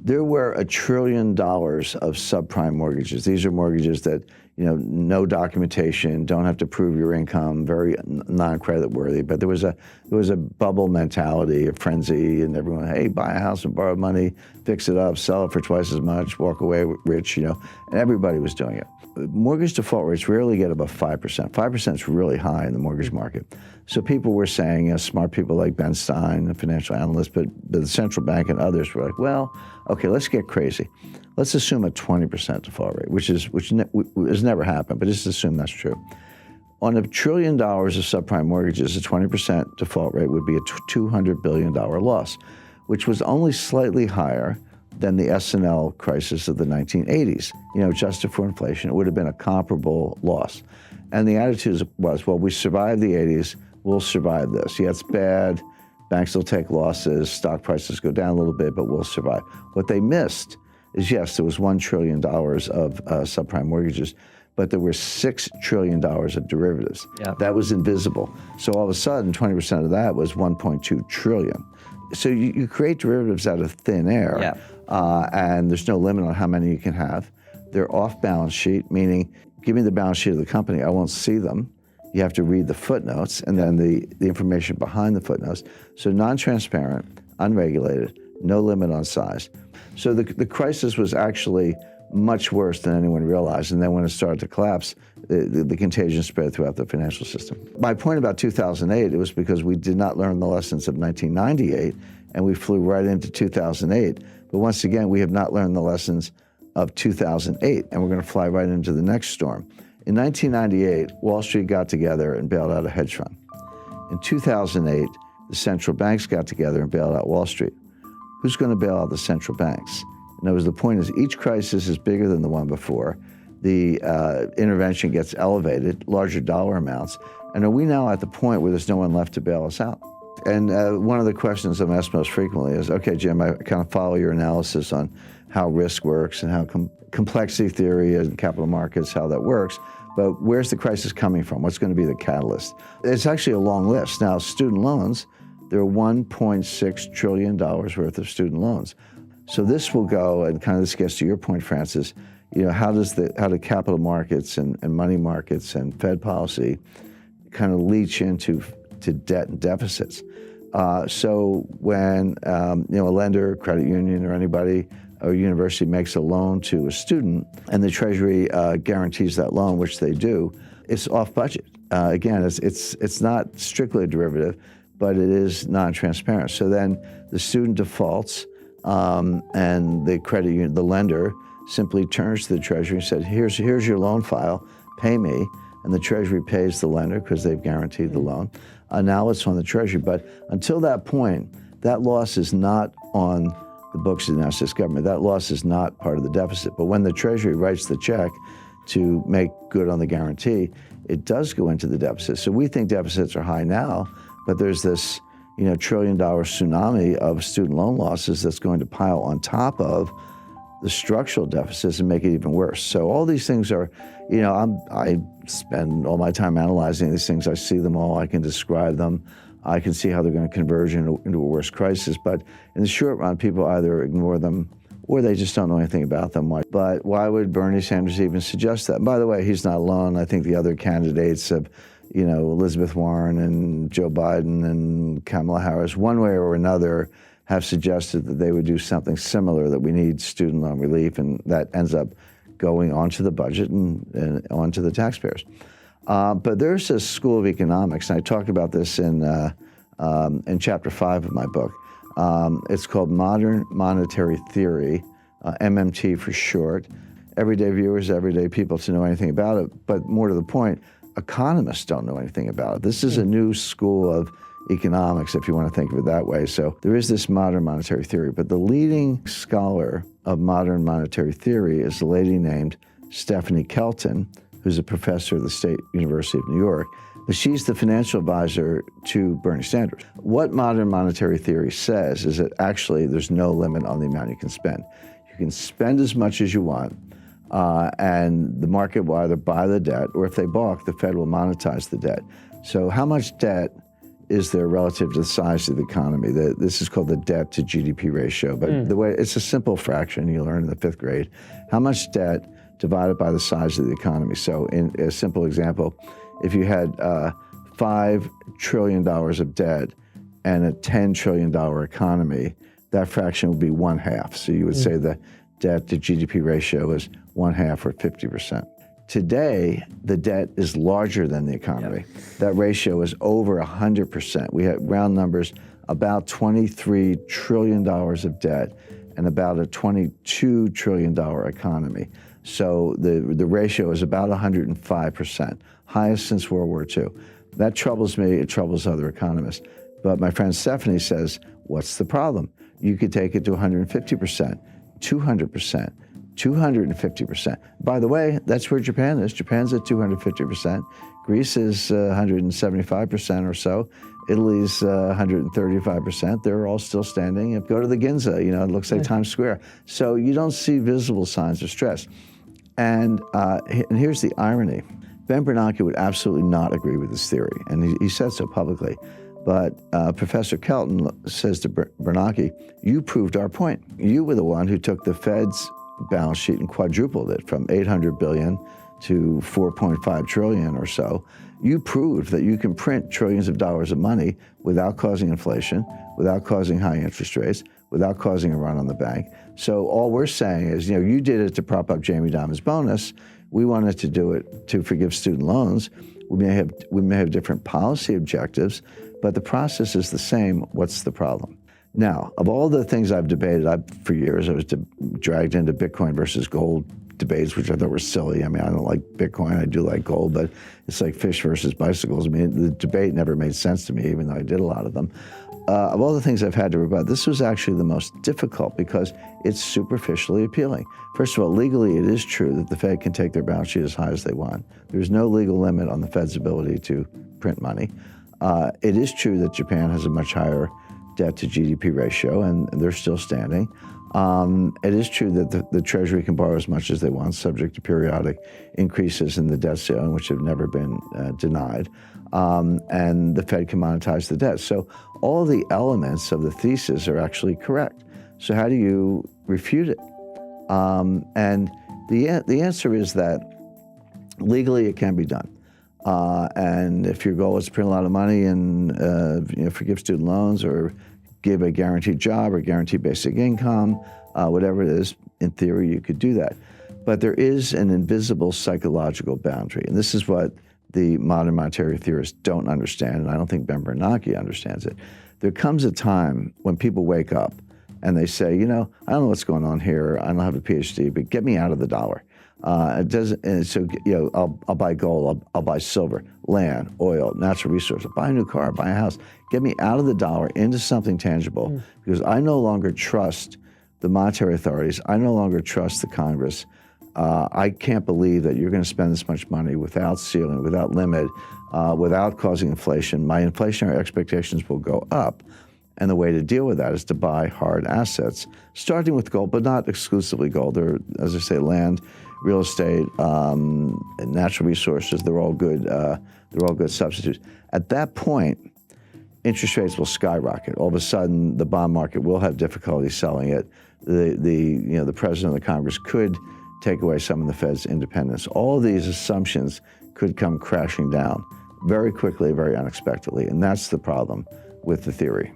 There were $1 trillion of subprime mortgages. These are mortgages that, no documentation, don't have to prove your income, very non-credit worthy. But there was a bubble mentality, a frenzy, and everyone, hey, buy a house and borrow money, fix it up, sell it for twice as much, walk away rich, and everybody was doing it. Mortgage default rates rarely get above 5%. 5% is really high in the mortgage market. So people were saying, smart people like Ben Stein, a financial analyst, but the central bank and others were like, well, okay, let's get crazy. Let's assume a 20% default rate, which has never happened, but just assume that's true. On $1 trillion of subprime mortgages, a 20% default rate would be a $200 billion loss, which was only slightly higher than the S&L crisis of the 1980s. Adjusted for inflation, it would have been a comparable loss. And the attitude was, well, we survived the 80s, we'll survive this. Yeah, it's bad, banks will take losses, stock prices go down a little bit, but we'll survive. What they missed is, yes, there was $1 trillion of subprime mortgages, but there were $6 trillion of derivatives. Yeah. That was invisible. So all of a sudden, 20% of that was $1.2 trillion. So you create derivatives out of thin air. Yeah. And there's no limit on how many you can have. They're off balance sheet, meaning give me the balance sheet of the company, I won't see them. You have to read the footnotes and then the information behind the footnotes. So non-transparent, unregulated, no limit on size. So the crisis was actually much worse than anyone realized. And then when it started to collapse, the contagion spread throughout the financial system. My point about 2008, it was because we did not learn the lessons of 1998 and we flew right into 2008. But once again, we have not learned the lessons of 2008, and we're going to fly right into the next storm. In 1998, Wall Street got together and bailed out a hedge fund. In 2008, the central banks got together and bailed out Wall Street. Who's going to bail out the central banks? In other words, the point is each crisis is bigger than the one before. The intervention gets elevated, larger dollar amounts, and are we now at the point where there's no one left to bail us out? And one of the questions I'm asked most frequently is, okay, Jim, I kind of follow your analysis on how risk works and how complexity theory and capital markets, how that works, but where's the crisis coming from? What's going to be the catalyst? It's actually a long list. Now, student loans, there are $1.6 trillion worth of student loans. So this will go, and kind of this gets to your point, Francis, how do capital markets and money markets and Fed policy kind of leach into debt and deficits? So when a lender, credit union, or anybody, or university makes a loan to a student, and the Treasury guarantees that loan, which they do, it's off budget. Again, it's not strictly a derivative, but it is non-transparent. So then the student defaults, and the credit union, the lender, simply turns to the Treasury and said, here's your loan file, pay me. And the Treasury pays the lender because they've guaranteed the loan. Now it's on the Treasury. But until that point, that loss is not on the books of the United States government. That loss is not part of the deficit. But when the Treasury writes the check to make good on the guarantee, it does go into the deficit. So we think deficits are high now, but there's this $1 trillion tsunami of student loan losses that's going to pile on top of the structural deficits and make it even worse. So all these things are, I spend all my time analyzing these things. I see them all. I can describe them. I can see how they're going to converge into a worse crisis. But in the short run, people either ignore them or they just don't know anything about them. But why would Bernie Sanders even suggest that? And by the way, he's not alone. I think the other candidates have, Elizabeth Warren and Joe Biden and Kamala Harris, one way or another, have suggested that they would do something similar, that we need student loan relief, and that ends up going onto the budget and onto the taxpayers. But there's a school of economics, and I talk about this in chapter 5 of my book. It's called Modern Monetary Theory, MMT for short. Everyday viewers, everyday people to know anything about it, but more to the point, economists don't know anything about it. This is a new school of economics, if you want to think of it that way. So there is this modern monetary theory, but the leading scholar of modern monetary theory is a lady named Stephanie Kelton, who's a professor at the State University of New York, but she's the financial advisor to Bernie Sanders. What modern monetary theory says is that actually there's no limit on the amount you can spend. You can spend as much as you want, and the market will either buy the debt, or if they balk, the Fed will monetize the debt. So how much debt is there relative to the size of the economy. This is called the debt to GDP ratio, but the way it's a simple fraction you learn in the 5th grade. How much debt divided by the size of the economy? So in a simple example, if you had $5 trillion of debt and a $10 trillion economy, that fraction would be 1/2. So you would say the debt to GDP ratio is 1/2 or 50%. Today, the debt is larger than the economy. That ratio is over 100%. We have round numbers, about $23 trillion of debt and about a $22 trillion economy. So the ratio is about 105%, highest since World War II. That troubles me, it troubles other economists. But my friend Stephanie says, what's the problem? You could take it to 150%, 200%, 250%. By the way, that's where Japan is. Japan's at 250%. Greece is 175% or so. Italy's 135%. They're all still standing. Go to the Ginza, it looks like Times Square. So you don't see visible signs of stress. And here's the irony. Ben Bernanke would absolutely not agree with this theory, and he said so publicly. But Professor Kelton says to Bernanke, you proved our point. You were the one who took the Fed's balance sheet and quadrupled it from 800 billion to 4.5 trillion or so. You proved that you can print trillions of dollars of money without causing inflation, without causing high interest rates, without causing a run on the bank. So all we're saying is, you did it to prop up Jamie Dimon's bonus. We wanted to do it to forgive student loans. We may have different policy objectives, but the process is the same. What's the problem? Now, of all the things I've debated, for years I was dragged into Bitcoin versus gold debates, which I thought were silly. I don't like Bitcoin, I do like gold, but it's like fish versus bicycles. The debate never made sense to me, even though I did a lot of them. Of all the things I've had to rebut, this was actually the most difficult because it's superficially appealing. First of all, legally it is true that the Fed can take their balance sheet as high as they want. There's no legal limit on the Fed's ability to print money. It is true that Japan has a much higher debt to GDP ratio, and they're still standing. It is true that the Treasury can borrow as much as they want, subject to periodic increases in the debt ceiling, which have never been denied. And the Fed can monetize the debt. So all the elements of the thesis are actually correct. So how do you refute it? And the answer is that legally it can be done. And if your goal is to print a lot of money and forgive student loans or give a guaranteed job or guaranteed basic income, whatever it is, in theory you could do that. But there is an invisible psychological boundary, and this is what the modern monetary theorists don't understand, and I don't think Ben Bernanke understands it. There comes a time when people wake up and they say, I don't know what's going on here. I don't have a PhD, but get me out of the dollar. It doesn't. And so, I'll buy gold, I'll buy silver, land, oil, natural resources, buy a new car, buy a house. Get me out of the dollar into something tangible, because I no longer trust the monetary authorities. I no longer trust the Congress. I can't believe that you're going to spend this much money without ceiling, without limit, without causing inflation. My inflationary expectations will go up. And the way to deal with that is to buy hard assets, starting with gold, but not exclusively gold. There, as I say, land, real estate, and natural resources. They're all good. They're all good substitutes. At that point, interest rates will skyrocket. All of a sudden, the bond market will have difficulty selling it. The president of the Congress could take away some of the Fed's independence. All of these assumptions could come crashing down very quickly, very unexpectedly, and that's the problem with the theory.